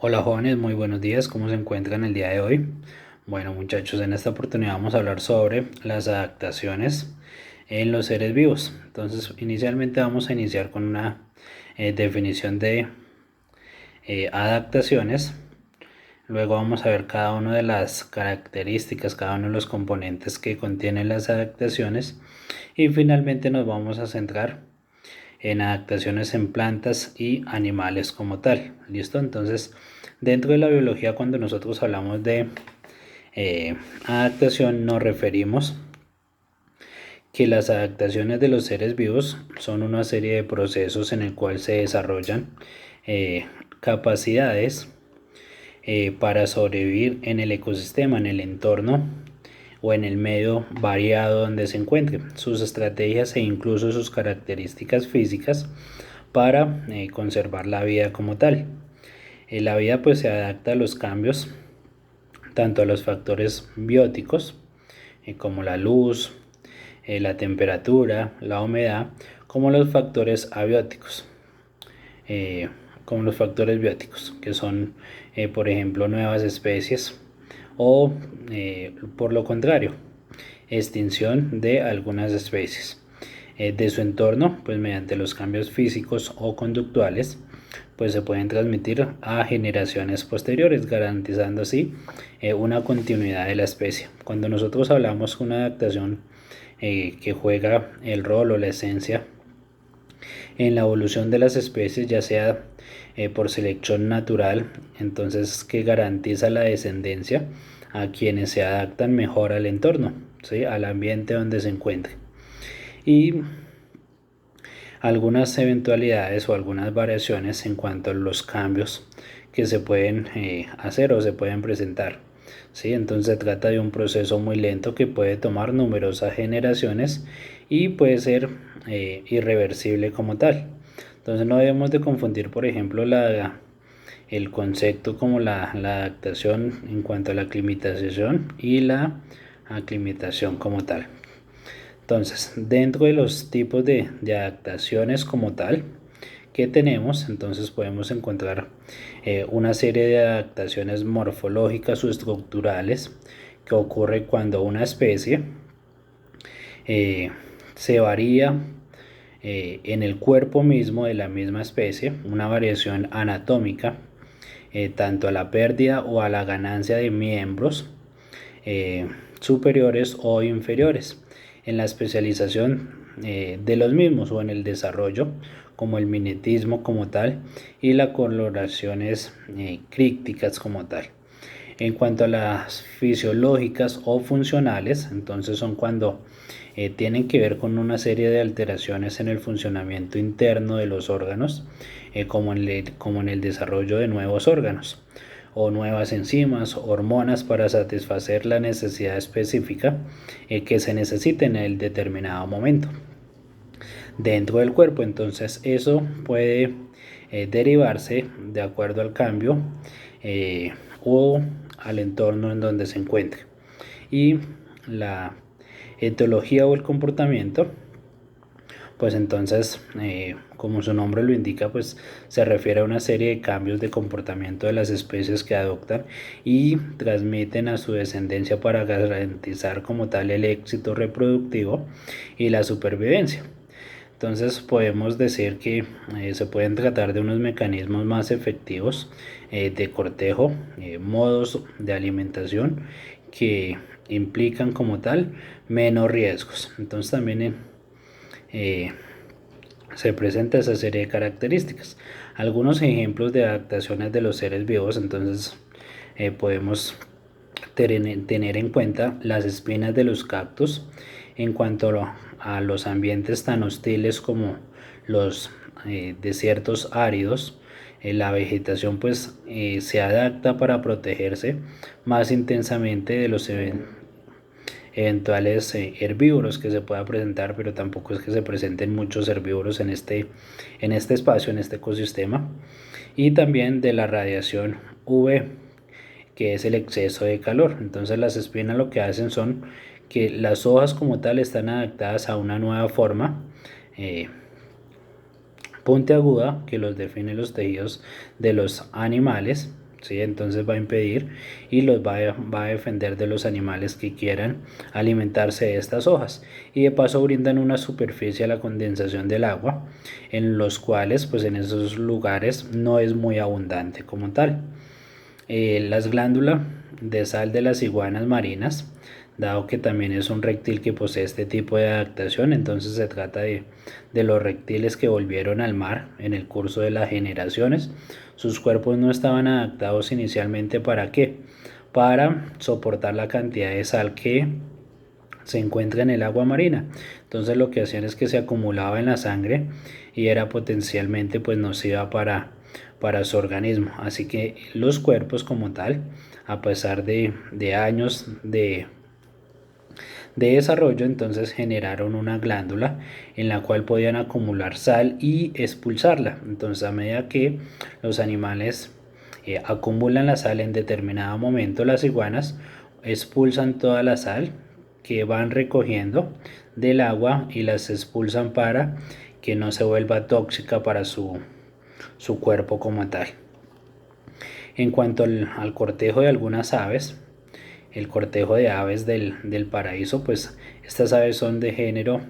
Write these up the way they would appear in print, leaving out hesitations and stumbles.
Hola jóvenes, muy buenos días, ¿cómo se encuentran el día de hoy? Bueno muchachos, en esta oportunidad vamos a hablar sobre las adaptaciones en los seres vivos. Entonces, inicialmente vamos a iniciar con una definición de adaptaciones. Luego vamos a ver cada una de las características, cada uno de los componentes que contienen las adaptaciones. Y finalmente nos vamos a centrar en adaptaciones en plantas y animales como tal. ¿Listo? Entonces, dentro de la biología, cuando nosotros hablamos de adaptación, nos referimos que las adaptaciones de los seres vivos son una serie de procesos en el cual se desarrollan eh, capacidades para sobrevivir en el ecosistema, en el entorno o en el medio variado donde se encuentre, sus estrategias e incluso sus características físicas para conservar la vida como tal. La vida pues se adapta a los cambios, tanto a los factores bióticos como la luz, la temperatura, la humedad, como los factores abióticos, eh, como los factores bióticos, que son, por ejemplo, nuevas especies o, por lo contrario, extinción de algunas especies de su entorno, pues mediante los cambios físicos o conductuales, pues se pueden transmitir a generaciones posteriores, garantizando así una continuidad de la especie. Cuando nosotros hablamos de una adaptación que juega el rol o la esencia en la evolución de las especies, ya sea por selección natural, entonces que garantiza la descendencia a quienes se adaptan mejor al entorno, ¿sí? Al ambiente donde se encuentre. Y algunas eventualidades o algunas variaciones en cuanto a los cambios que se pueden hacer o se pueden presentar. ¿Sí? Entonces se trata de un proceso muy lento que puede tomar numerosas generaciones y puede ser irreversible como tal. Entonces no debemos de confundir, por ejemplo, el concepto como la adaptación en cuanto a la aclimatación y la aclimatación como tal. Entonces, dentro de los tipos de adaptaciones como tal que tenemos, entonces podemos encontrar una serie de adaptaciones morfológicas o estructurales que ocurre cuando una especie eh, se varía en el cuerpo mismo de la misma especie, una variación anatómica, tanto a la pérdida o a la ganancia de miembros eh, superiores o inferiores, en la especialización de los mismos o en el desarrollo, como el mimetismo como tal y las coloraciones crípticas como tal. En cuanto a las fisiológicas o funcionales, entonces son cuando tienen que ver con una serie de alteraciones en el funcionamiento interno de los órganos, como en el desarrollo de nuevos órganos o nuevas enzimas, hormonas para satisfacer la necesidad específica que se necesite en el determinado momento dentro del cuerpo. Entonces eso puede derivarse de acuerdo al cambio o al entorno en donde se encuentre. Y la etiología o el comportamiento, pues entonces, como su nombre lo indica, pues se refiere a una serie de cambios de comportamiento de las especies que adoptan y transmiten a su descendencia para garantizar como tal el éxito reproductivo y la supervivencia. Entonces podemos decir que se pueden tratar de unos mecanismos más efectivos de cortejo, modos de alimentación que implican como tal menos riesgos. Entonces también eh, se presenta esa serie de características. Algunos ejemplos de adaptaciones de los seres vivos, entonces podemos tener en cuenta las espinas de los cactus en cuanto a los ambientes tan hostiles como los desiertos áridos. La vegetación pues se adapta para protegerse más intensamente de los eventuales herbívoros que se pueda presentar, pero tampoco es que se presenten muchos herbívoros en este espacio, en este ecosistema, y también de la radiación UV, que es el exceso de calor. Entonces las espinas lo que hacen son que las hojas como tal están adaptadas a una nueva forma eh, puntiaguda que los define los tejidos de los animales, ¿sí? Entonces va a impedir y los va a defender de los animales que quieran alimentarse de estas hojas, y de paso brindan una superficie a la condensación del agua, en los cuales pues en esos lugares no es muy abundante como tal. Las glándulas de sal de las iguanas marinas, dado que también es un reptil que posee este tipo de adaptación, entonces se trata de los reptiles que volvieron al mar en el curso de las generaciones. Sus cuerpos no estaban adaptados inicialmente para qué, para soportar la cantidad de sal que se encuentra en el agua marina. Entonces lo que hacían es que se acumulaba en la sangre y era potencialmente pues nociva para su organismo. Así que los cuerpos como tal, a pesar de años de desarrollo, entonces generaron una glándula en la cual podían acumular sal y expulsarla. Entonces a medida que los animales acumulan la sal en determinado momento, las iguanas expulsan toda la sal que van recogiendo del agua y las expulsan para que no se vuelva tóxica para su cuerpo como tal. En cuanto al cortejo de algunas aves, el cortejo de aves del paraíso, pues estas aves son de género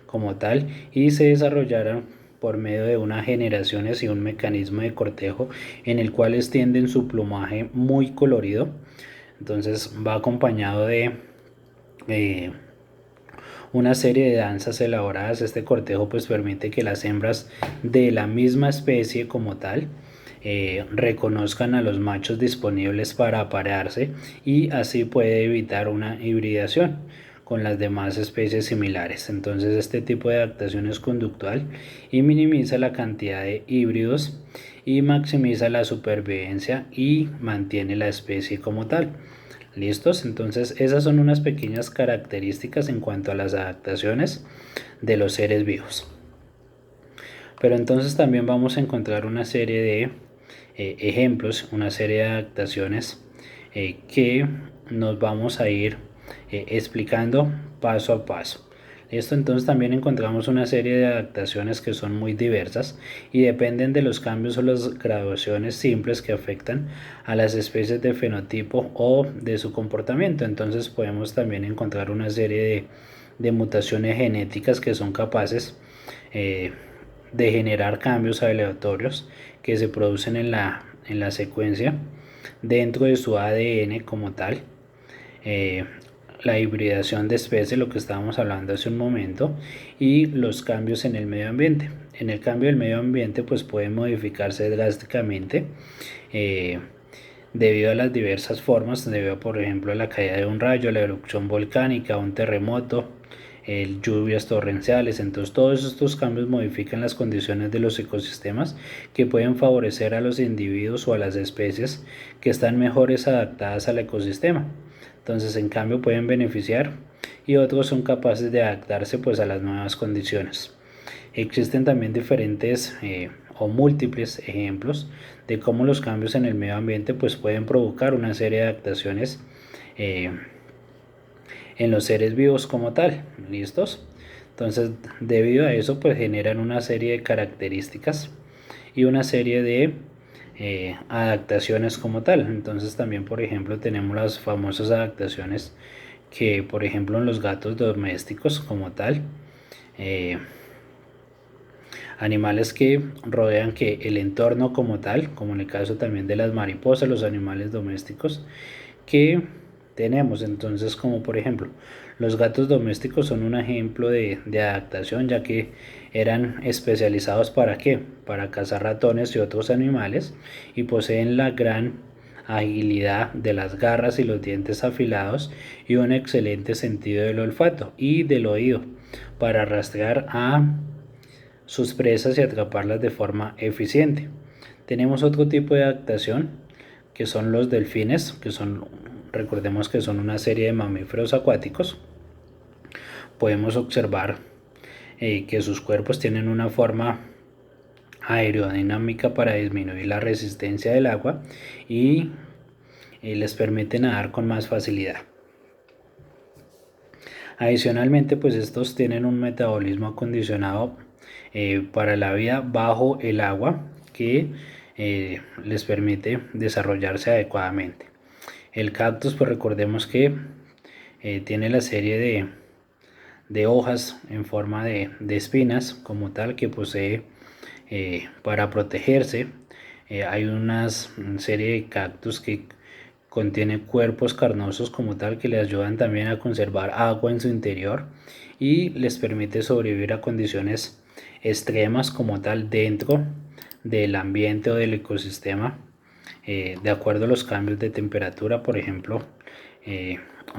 como tal y se desarrollaron por medio de unas generaciones y un mecanismo de cortejo en el cual extienden su plumaje muy colorido. Entonces va acompañado de eh, una serie de danzas elaboradas. Este cortejo pues permite que las hembras de la misma especie como tal reconozcan a los machos disponibles para aparearse, y así puede evitar una hibridación con las demás especies similares. Entonces este tipo de adaptación es conductual y minimiza la cantidad de híbridos y maximiza la supervivencia y mantiene la especie como tal. ¿Listos? Entonces esas son unas pequeñas características en cuanto a las adaptaciones de los seres vivos. Pero entonces también vamos a encontrar una serie de ejemplos, una serie de adaptaciones que nos vamos a ir explicando paso a paso. Esto entonces también encontramos una serie de adaptaciones que son muy diversas y dependen de los cambios o las graduaciones simples que afectan a las especies de fenotipo o de su comportamiento. Entonces podemos también encontrar una serie de mutaciones genéticas que son capaces de generar cambios aleatorios que se producen en la secuencia dentro de su ADN como tal. Eh, la hibridación de especies, lo que estábamos hablando hace un momento, y los cambios en el medio ambiente. En el cambio del medio ambiente pues pueden modificarse drásticamente debido a las diversas formas, debido por ejemplo a la caída de un rayo, la erupción volcánica, un terremoto, lluvias torrenciales. Entonces todos estos cambios modifican las condiciones de los ecosistemas que pueden favorecer a los individuos o a las especies que están mejores adaptadas al ecosistema. Entonces en cambio pueden beneficiar y otros son capaces de adaptarse pues a las nuevas condiciones. Existen también diferentes o múltiples ejemplos de cómo los cambios en el medio ambiente pues pueden provocar una serie de adaptaciones en los seres vivos como tal. ¿Listos? Entonces debido a eso pues generan una serie de características y una serie de adaptaciones como tal. Entonces también por ejemplo tenemos las famosas adaptaciones que por ejemplo en los gatos domésticos como tal, animales que rodean que el entorno como tal, como en el caso también de las mariposas, los animales domésticos que tenemos. Entonces como por ejemplo los gatos domésticos son un ejemplo de adaptación, ya que eran especializados para qué, para cazar ratones y otros animales, y poseen la gran agilidad de las garras y los dientes afilados y un excelente sentido del olfato y del oído para rastrear a sus presas y atraparlas de forma eficiente. Tenemos otro tipo de adaptación que son los delfines, que son, recordemos que son una serie de mamíferos acuáticos. Podemos observar que sus cuerpos tienen una forma aerodinámica para disminuir la resistencia del agua y les permite nadar con más facilidad. Adicionalmente, pues estos tienen un metabolismo acondicionado para la vida bajo el agua que les permite desarrollarse adecuadamente. El cactus, pues recordemos que tiene la serie de hojas en forma de espinas como tal que posee para protegerse. Hay una serie de cactus que contiene cuerpos carnosos como tal que les ayudan también a conservar agua en su interior y les permite sobrevivir a condiciones extremas como tal dentro del ambiente o del ecosistema, de acuerdo a los cambios de temperatura. Por ejemplo,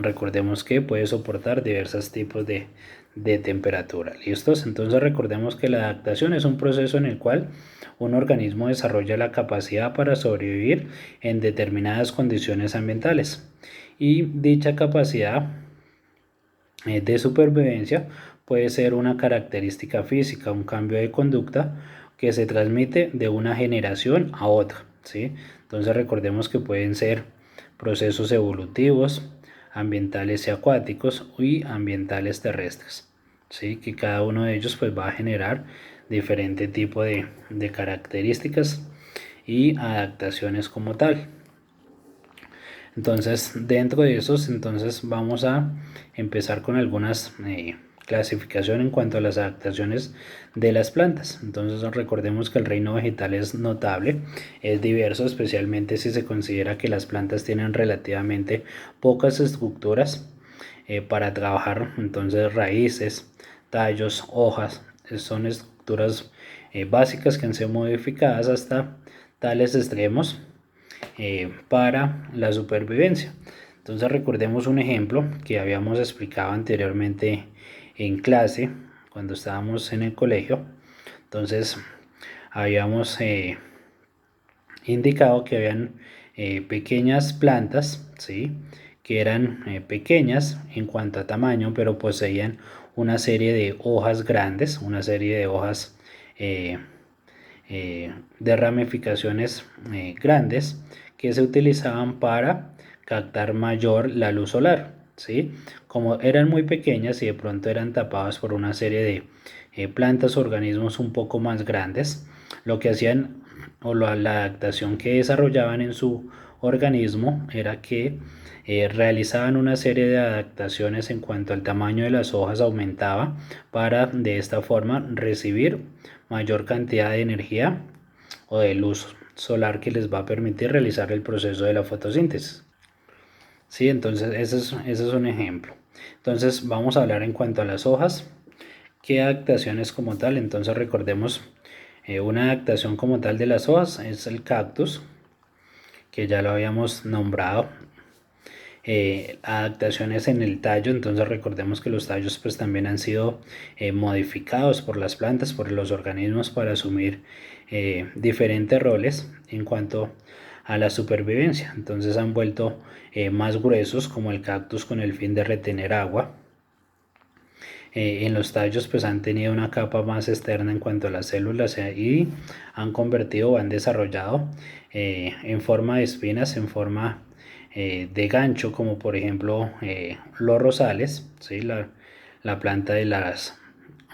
recordemos que puede soportar diversos tipos de temperatura. ¿Listos? Entonces recordemos que la adaptación es un proceso en el cual un organismo desarrolla la capacidad para sobrevivir en determinadas condiciones ambientales y dicha capacidad de supervivencia puede ser una característica física, un cambio de conducta que se transmite de una generación a otra, ¿sí? Entonces recordemos que pueden ser procesos evolutivos, ambientales y acuáticos y ambientales terrestres, ¿sí? Que cada uno de ellos pues va a generar diferente tipo de características y adaptaciones como tal. Entonces, dentro de esos, entonces vamos a empezar con algunas clasificación en cuanto a las adaptaciones de las plantas. Entonces, recordemos que el reino vegetal es notable, es diverso, especialmente si se considera que las plantas tienen relativamente pocas estructuras para trabajar. Entonces, raíces, tallos, hojas, son estructuras básicas que han sido modificadas hasta tales extremos para la supervivencia. Entonces recordemos un ejemplo que habíamos explicado anteriormente en clase cuando estábamos en el colegio. Entonces habíamos indicado que habían pequeñas plantas, ¿sí? Que eran pequeñas en cuanto a tamaño, pero poseían una serie de hojas grandes, una serie de hojas de ramificaciones grandes que se utilizaban para captar mayor la luz solar, ¿sí? Como eran muy pequeñas y de pronto eran tapadas por una serie de plantas, organismos un poco más grandes, lo que hacían o la adaptación que desarrollaban en su organismo era que realizaban una serie de adaptaciones en cuanto al tamaño de las hojas aumentaba para de esta forma recibir mayor cantidad de energía o de luz solar que les va a permitir realizar el proceso de la fotosíntesis. Sí, entonces ese es un ejemplo. Entonces vamos a hablar en cuanto a las hojas, qué adaptaciones como tal. Entonces recordemos una adaptación como tal de las hojas es el cactus, que ya lo habíamos nombrado. Adaptaciones en el tallo, entonces recordemos que los tallos pues también han sido modificados por las plantas, por los organismos para asumir diferentes roles en cuanto a la supervivencia. Entonces han vuelto más gruesos como el cactus con el fin de retener agua. En los tallos pues han tenido una capa más externa en cuanto a las células y han convertido o han desarrollado en forma de espinas, en forma de gancho, como por ejemplo los rosales, ¿sí? La planta de las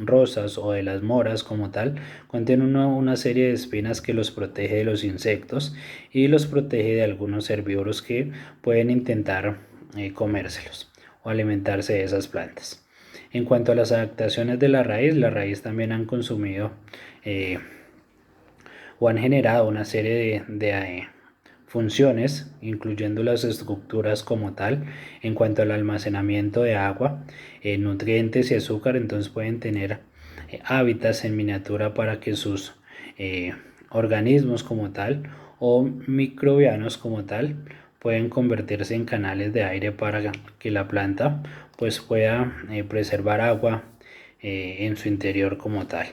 rosas o de las moras como tal, contiene una serie de espinas que los protege de los insectos y los protege de algunos herbívoros que pueden intentar comérselos o alimentarse de esas plantas. En cuanto a las adaptaciones de la raíz también han consumido o han generado una serie de funciones, incluyendo las estructuras como tal, en cuanto al almacenamiento de agua, nutrientes y azúcar. Entonces pueden tener hábitats en miniatura para que sus organismos como tal o microbianos como tal pueden convertirse en canales de aire para que la planta pues pueda preservar agua en su interior como tal.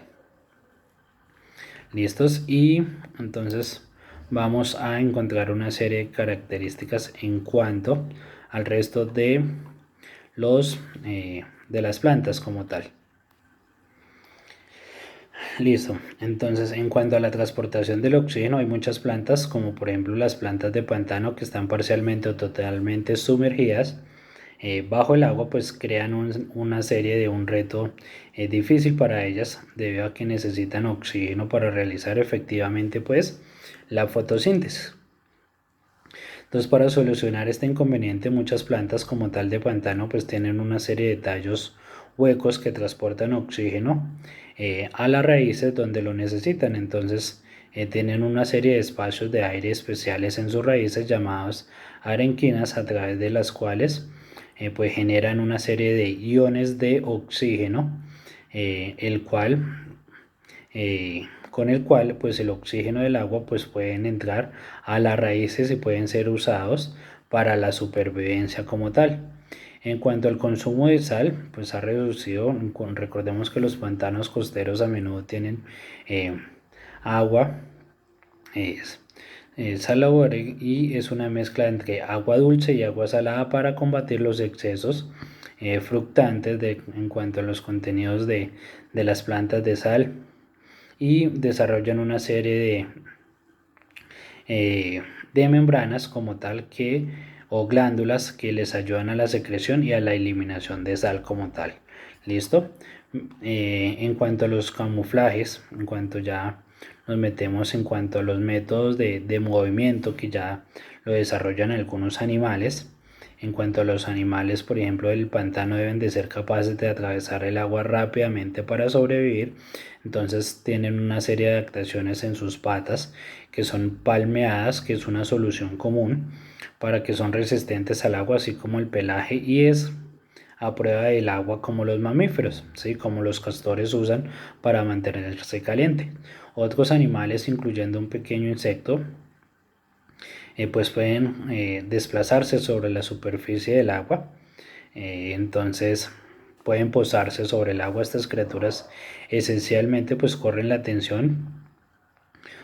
¿Listos? Y entonces vamos a encontrar una serie de características en cuanto al resto de las plantas como tal. Listo, entonces en cuanto a la transportación del oxígeno hay muchas plantas como por ejemplo las plantas de pantano que están parcialmente o totalmente sumergidas bajo el agua, pues crean una serie de un reto difícil para ellas debido a que necesitan oxígeno para realizar efectivamente pues la fotosíntesis. Entonces, para solucionar este inconveniente, muchas plantas como tal de pantano pues tienen una serie de tallos huecos que transportan oxígeno a las raíces donde lo necesitan. Entonces tienen una serie de espacios de aire especiales en sus raíces llamados arenquinas, a través de las cuales pues generan una serie de iones de oxígeno, el cual con el cual pues el oxígeno del agua pues pueden entrar a las raíces y pueden ser usados para la supervivencia como tal. En cuanto al consumo de sal, pues ha reducido. Recordemos que los pantanos costeros a menudo tienen eh, agua, es, salobore, y es una mezcla entre agua dulce y agua salada para combatir los excesos fructantes en cuanto a los contenidos de las plantas de sal, y desarrollan una serie de membranas como tal o glándulas que les ayudan a la secreción y a la eliminación de sal como tal. ¿Listo? En cuanto a los camuflajes, en cuanto ya nos metemos en cuanto a los métodos de movimiento que ya lo desarrollan algunos animales. En cuanto a los animales, por ejemplo, del pantano, deben de ser capaces de atravesar el agua rápidamente para sobrevivir. Entonces tienen una serie de adaptaciones en sus patas que son palmeadas, que es una solución común para que son resistentes al agua, así como el pelaje, y es a prueba del agua como los mamíferos, ¿sí? Como los castores usan para mantenerse caliente. Otros animales, incluyendo un pequeño insecto, pues pueden desplazarse sobre la superficie del agua. Entonces pueden posarse sobre el agua. Estas criaturas esencialmente pues corren la tensión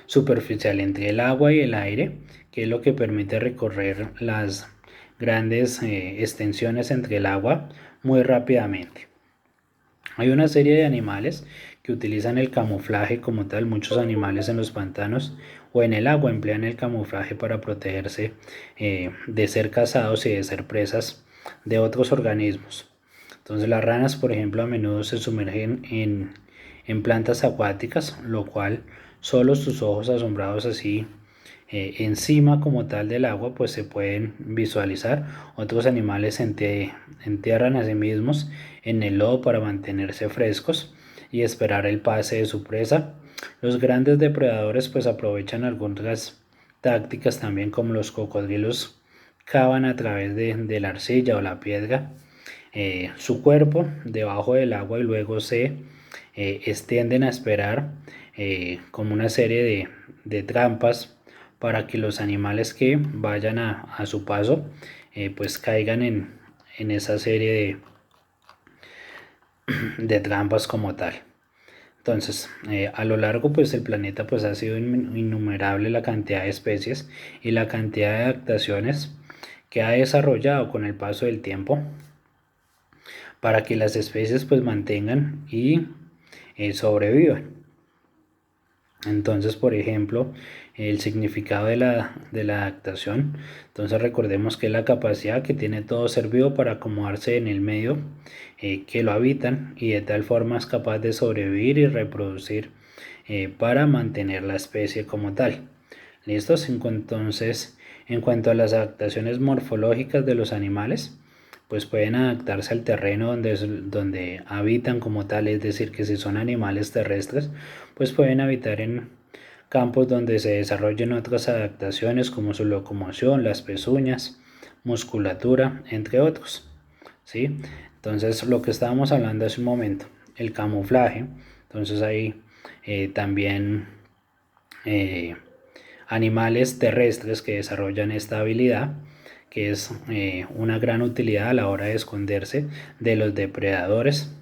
superficial entre el agua y el aire, que es lo que permite recorrer las grandes extensiones entre el agua muy rápidamente. Hay una serie de animales que utilizan el camuflaje como tal. Muchos animales en los pantanos o en el agua emplean el camuflaje para protegerse de ser cazados y de ser presas de otros organismos. Entonces las ranas, por ejemplo, a menudo se sumergen en plantas acuáticas, lo cual solo sus ojos asombrados así encima como tal del agua pues se pueden visualizar. Otros animales entierran a sí mismos en el lodo para mantenerse frescos y esperar el pase de su presa. Los grandes depredadores pues aprovechan algunas tácticas también, como los cocodrilos cavan a través de la arcilla o la piedra su cuerpo debajo del agua y luego se extienden a esperar como una serie de trampas para que los animales que vayan a su paso pues caigan en esa serie de trampas como tal. Entonces, a lo largo pues el planeta pues ha sido innumerable la cantidad de especies y la cantidad de adaptaciones que ha desarrollado con el paso del tiempo para que las especies pues mantengan y sobrevivan. Entonces, por ejemplo, el significado de la adaptación. Entonces recordemos que es la capacidad que tiene todo ser vivo para acomodarse en el medio que lo habitan, y de tal forma es capaz de sobrevivir y reproducir para mantener la especie como tal. ¿Listos? Entonces, en cuanto a las adaptaciones morfológicas de los animales, pues pueden adaptarse al terreno donde habitan como tal. Es decir, que si son animales terrestres, pues pueden habitar en campos donde se desarrollen otras adaptaciones como su locomoción, las pezuñas, musculatura, entre otros, ¿sí? Entonces, lo que estábamos hablando hace un momento, el camuflaje. Entonces hay también animales terrestres que desarrollan esta habilidad, que es una gran utilidad a la hora de esconderse de los depredadores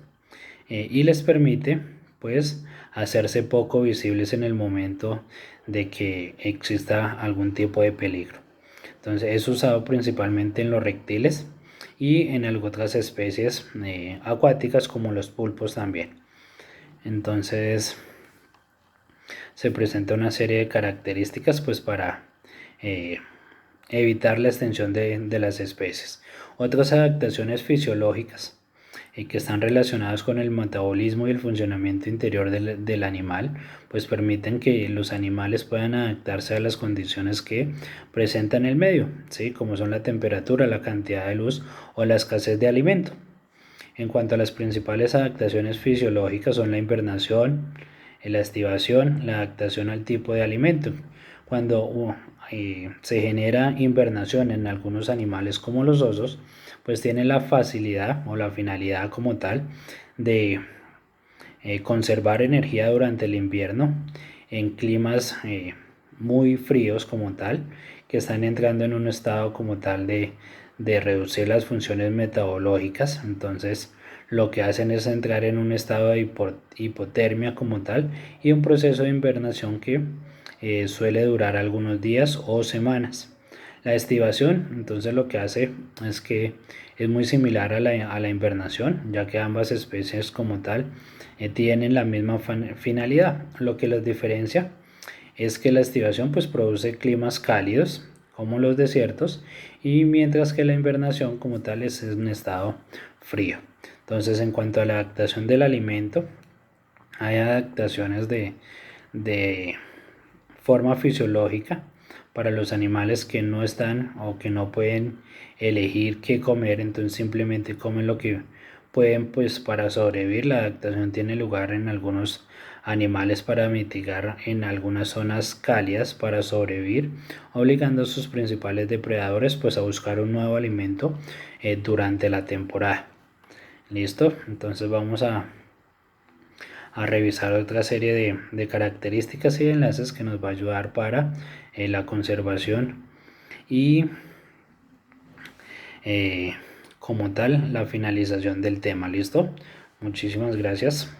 y les permite pues hacerse poco visibles en el momento de que exista algún tipo de peligro. Entonces es usado principalmente en los reptiles y en otras especies acuáticas como los pulpos también. Entonces se presenta una serie de características pues para evitar la extensión de las especies. Otras adaptaciones fisiológicas y que están relacionados con el metabolismo y el funcionamiento interior del animal, pues permiten que los animales puedan adaptarse a las condiciones que presentan el medio, ¿sí? Como son la temperatura, la cantidad de luz o la escasez de alimento. En cuanto a las principales adaptaciones fisiológicas son la invernación, la estivación, la adaptación al tipo de alimento. Cuando se genera invernación en algunos animales como los osos, pues tienen la facilidad o la finalidad como tal de conservar energía durante el invierno en climas muy fríos como tal, que están entrando en un estado como tal de reducir las funciones metabológicas. Entonces lo que hacen es entrar en un estado de hipotermia como tal y un proceso de invernación que suele durar algunos días o semanas. La estivación, entonces lo que hace es que es muy similar a la invernación, ya que ambas especies como tal tienen la misma finalidad. Lo que las diferencia es que la estivación pues produce climas cálidos como los desiertos, y mientras que la invernación como tal es un estado frío. Entonces, en cuanto a la adaptación del alimento, hay adaptaciones de forma fisiológica para los animales que no están o que no pueden elegir qué comer, entonces simplemente comen lo que pueden pues para sobrevivir. La adaptación tiene lugar en algunos animales para mitigar en algunas zonas cálidas para sobrevivir, obligando a sus principales depredadores pues a buscar un nuevo alimento durante la temporada. Listo, entonces vamos a revisar otra serie de características y enlaces que nos va a ayudar para la conservación y como tal la finalización del tema. Listo, muchísimas gracias.